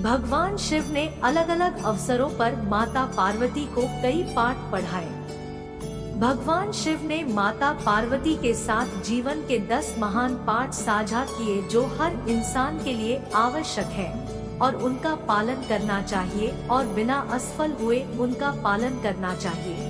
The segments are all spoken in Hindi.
भगवान शिव ने अलग अलग अवसरों पर माता पार्वती को कई पाठ पढ़ाए। भगवान शिव ने माता पार्वती के साथ जीवन के 10 महान पाठ साझा किए जो हर इंसान के लिए आवश्यक है और उनका पालन करना चाहिए और बिना असफल हुए उनका पालन करना चाहिए।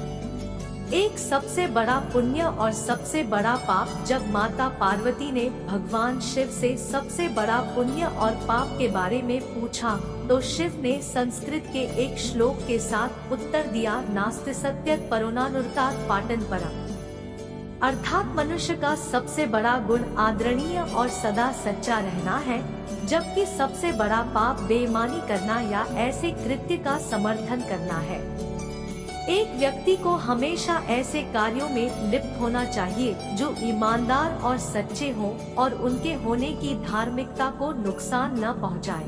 एक सबसे बड़ा पुण्य और सबसे बड़ा पाप। जब माता पार्वती ने भगवान शिव से सबसे बड़ा पुण्य और पाप के बारे में पूछा तो शिव ने संस्कृत के एक श्लोक के साथ उत्तर दिया, नास्ति सत्यत् परोनानुर्तात् पाटन परम्। अर्थात मनुष्य का सबसे बड़ा गुण आदरणीय और सदा सच्चा रहना है, जबकि सबसे बड़ा पाप बेईमानी करना या ऐसे कृत्य का समर्थन करना है। एक व्यक्ति को हमेशा ऐसे कार्यों में लिप्त होना चाहिए जो ईमानदार और सच्चे हों और उनके होने की धार्मिकता को नुकसान न पहुंचाए।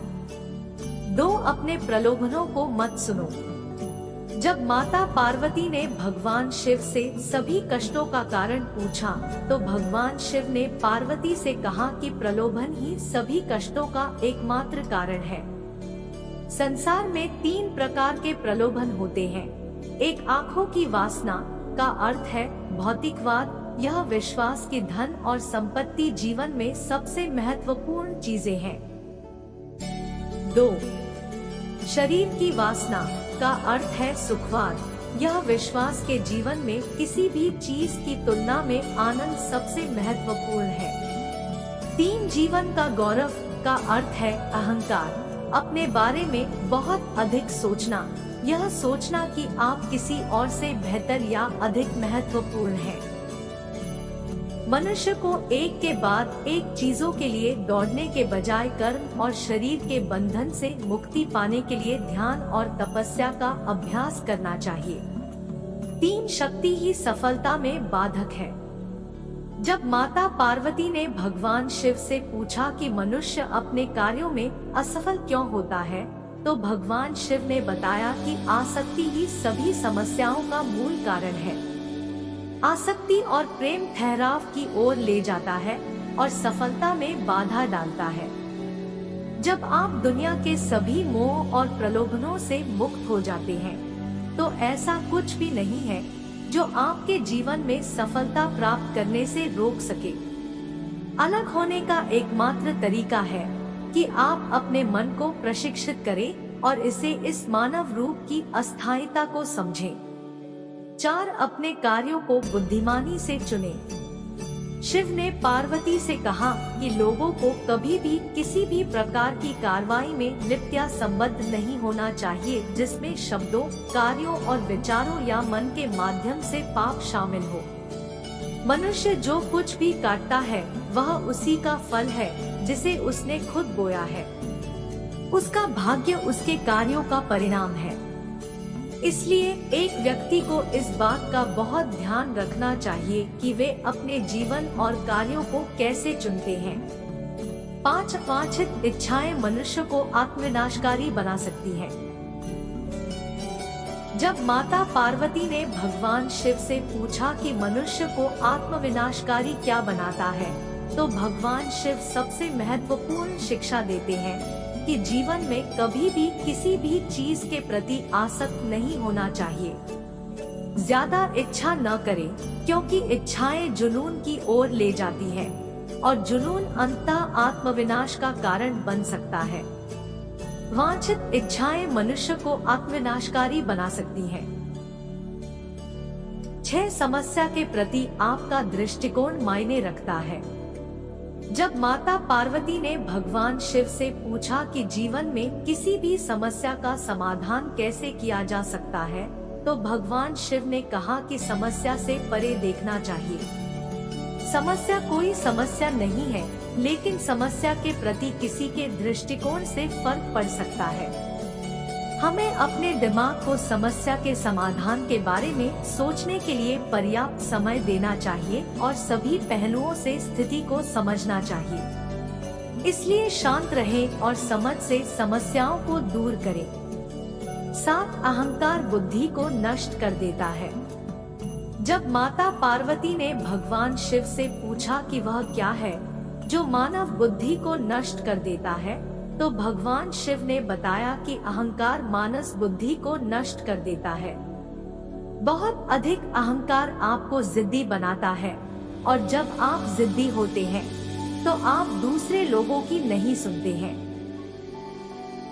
2. अपने प्रलोभनों को मत सुनो। जब माता पार्वती ने भगवान शिव से सभी कष्टों का कारण पूछा तो भगवान शिव ने पार्वती से कहा कि प्रलोभन ही सभी कष्टों का एकमात्र कारण है। संसार में 3 प्रकार के प्रलोभन होते हैं। एक आँखों की वासना का अर्थ है भौतिकवाद। यह विश्वास कि धन और संपत्ति जीवन में सबसे महत्वपूर्ण चीजें हैं। 2. शरीर की वासना का अर्थ है सुखवाद। यह विश्वास के जीवन में किसी भी चीज की तुलना में आनंद सबसे महत्वपूर्ण है। 3. जीवन का गौरव का अर्थ है अहंकार। अपने बारे में बहुत अधिक सोचना। यह सोचना कि आप किसी और से बेहतर या अधिक महत्वपूर्ण हैं। मनुष्य को एक के बाद एक चीजों के लिए दौड़ने के बजाय कर्म और शरीर के बंधन से मुक्ति पाने के लिए ध्यान और तपस्या का अभ्यास करना चाहिए। 3 शक्ति ही सफलता में बाधक है। जब माता पार्वती ने भगवान शिव से पूछा कि मनुष्य अपने कार्यों में असफल क्यों होता है, तो भगवान शिव ने बताया कि आसक्ति ही सभी समस्याओं का मूल कारण है। आसक्ति और प्रेम ठहराव की ओर ले जाता है और सफलता में बाधा डालता है। जब आप दुनिया के सभी मोह और प्रलोभनों से मुक्त हो जाते हैं, तो ऐसा कुछ भी नहीं है जो आपके जीवन में सफलता प्राप्त करने से रोक सके। अलग होने का एकमात्र तरीका है कि आप अपने मन को प्रशिक्षित करें और इसे इस मानव रूप की अस्थायीता को समझें। 4. अपने कार्यों को बुद्धिमानी से चुनें। शिव ने पार्वती से कहा कि लोगों को कभी भी किसी भी प्रकार की कार्रवाई में लिप्त या संबद्ध नहीं होना चाहिए जिसमें शब्दों, कार्यों और विचारों या मन के माध्यम से पाप शामिल हो। मनुष्य जो कुछ भी काटता है वह उसी का फल है जिसे उसने खुद बोया है। उसका भाग्य उसके कार्यों का परिणाम है। इसलिए एक व्यक्ति को इस बात का बहुत ध्यान रखना चाहिए कि वे अपने जीवन और कार्यों को कैसे चुनते हैं। 5. वांछित इच्छाएं मनुष्य को आत्मविनाशकारी बना सकती हैं। जब माता पार्वती ने भगवान शिव से पूछा कि मनुष्य को आत्मविनाशकारी क्या बनाता है, तो भगवान शिव सबसे महत्वपूर्ण शिक्षा देते हैं कि जीवन में कभी भी किसी भी चीज के प्रति आसक्त नहीं होना चाहिए। ज्यादा इच्छा न करें, क्योंकि इच्छाएं जुनून की ओर ले जाती है और जुनून अंततः आत्मविनाश का कारण बन सकता है। वांछित इच्छाएं मनुष्य को आत्मविनाशकारी बना सकती हैं। 6. समस्या के प्रति आपका दृष्टिकोण मायने रखता है। जब माता पार्वती ने भगवान शिव से पूछा कि जीवन में किसी भी समस्या का समाधान कैसे किया जा सकता है, तो भगवान शिव ने कहा कि समस्या से परे देखना चाहिए। समस्या कोई समस्या नहीं है, लेकिन समस्या के प्रति किसी के दृष्टिकोण से फर्क पड़ सकता है। हमें अपने दिमाग को समस्या के समाधान के बारे में सोचने के लिए पर्याप्त समय देना चाहिए और सभी पहलुओं से स्थिति को समझना चाहिए। इसलिए शांत रहें और समझ से समस्याओं को दूर करें। 7. अहंकार बुद्धि को नष्ट कर देता है। जब माता पार्वती ने भगवान शिव से पूछा कि वह क्या है जो मानव बुद्धि को नष्ट कर देता है, तो भगवान शिव ने बताया कि अहंकार मानस बुद्धि को नष्ट कर देता है। बहुत अधिक अहंकार आपको जिद्दी बनाता है, और जब आप जिद्दी होते हैं तो आप दूसरे लोगों की नहीं सुनते हैं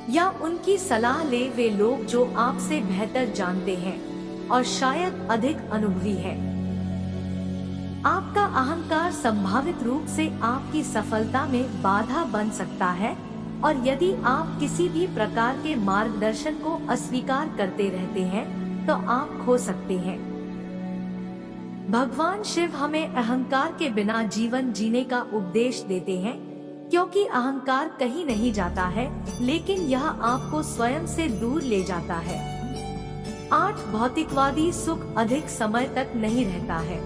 या उनकी सलाह ले वे लोग जो आपसे बेहतर जानते हैं और शायद अधिक अनुभवी है। आपका अहंकार संभावित रूप से आपकी सफलता में बाधा बन सकता है, और यदि आप किसी भी प्रकार के मार्गदर्शन को अस्वीकार करते रहते हैं तो आप खो सकते हैं। भगवान शिव हमें अहंकार के बिना जीवन जीने का उपदेश देते हैं, क्योंकि अहंकार कहीं नहीं जाता है, लेकिन यह आपको स्वयं से दूर ले जाता है। 8 भौतिकवादी सुख अधिक समय तक नहीं रहता है।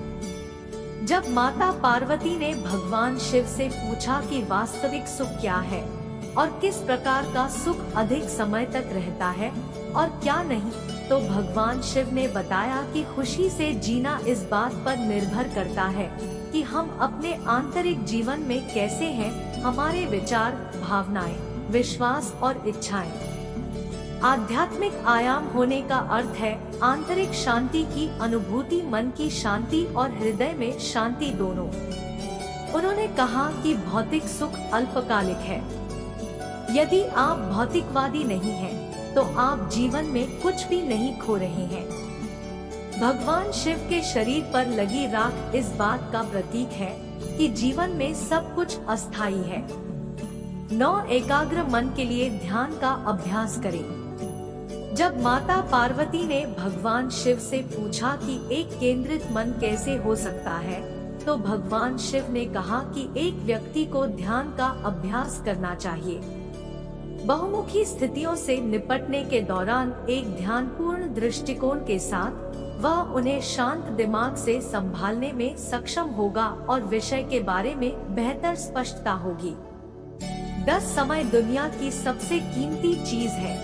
जब माता पार्वती ने भगवान शिव से पूछा कि वास्तविक सुख क्या है और किस प्रकार का सुख अधिक समय तक रहता है और क्या नहीं, तो भगवान शिव ने बताया कि खुशी से जीना इस बात पर निर्भर करता है कि हम अपने आंतरिक जीवन में कैसे हैं, हमारे विचार, भावनाएं, विश्वास और इच्छाएं। आध्यात्मिक आयाम होने का अर्थ है आंतरिक शांति की अनुभूति, मन की शांति और हृदय में शांति दोनों। उन्होंने कहा कि भौतिक सुख अल्पकालिक है। यदि आप भौतिकवादी नहीं हैं, तो आप जीवन में कुछ भी नहीं खो रहे हैं। भगवान शिव के शरीर पर लगी राख इस बात का प्रतीक है कि जीवन में सब कुछ अस्थायी है। 9 एकाग्र मन के लिए ध्यान का अभ्यास करें। जब माता पार्वती ने भगवान शिव से पूछा कि एक केंद्रित मन कैसे हो सकता है, तो भगवान शिव ने कहा कि एक व्यक्ति को ध्यान का अभ्यास करना चाहिए। बहुमुखी स्थितियों से निपटने के दौरान एक ध्यानपूर्ण दृष्टिकोण के साथ वह उन्हें शांत दिमाग से संभालने में सक्षम होगा और विषय के बारे में बेहतर स्पष्टता होगी। 10 समय दुनिया की सबसे कीमती चीज है।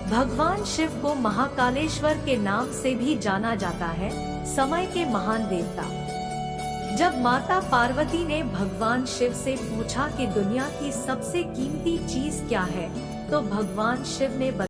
भगवान शिव को महाकालेश्वर के नाम से भी जाना जाता है, समय के महान देवता। जब माता पार्वती ने भगवान शिव से पूछा कि दुनिया की सबसे कीमती चीज क्या है, तो भगवान शिव ने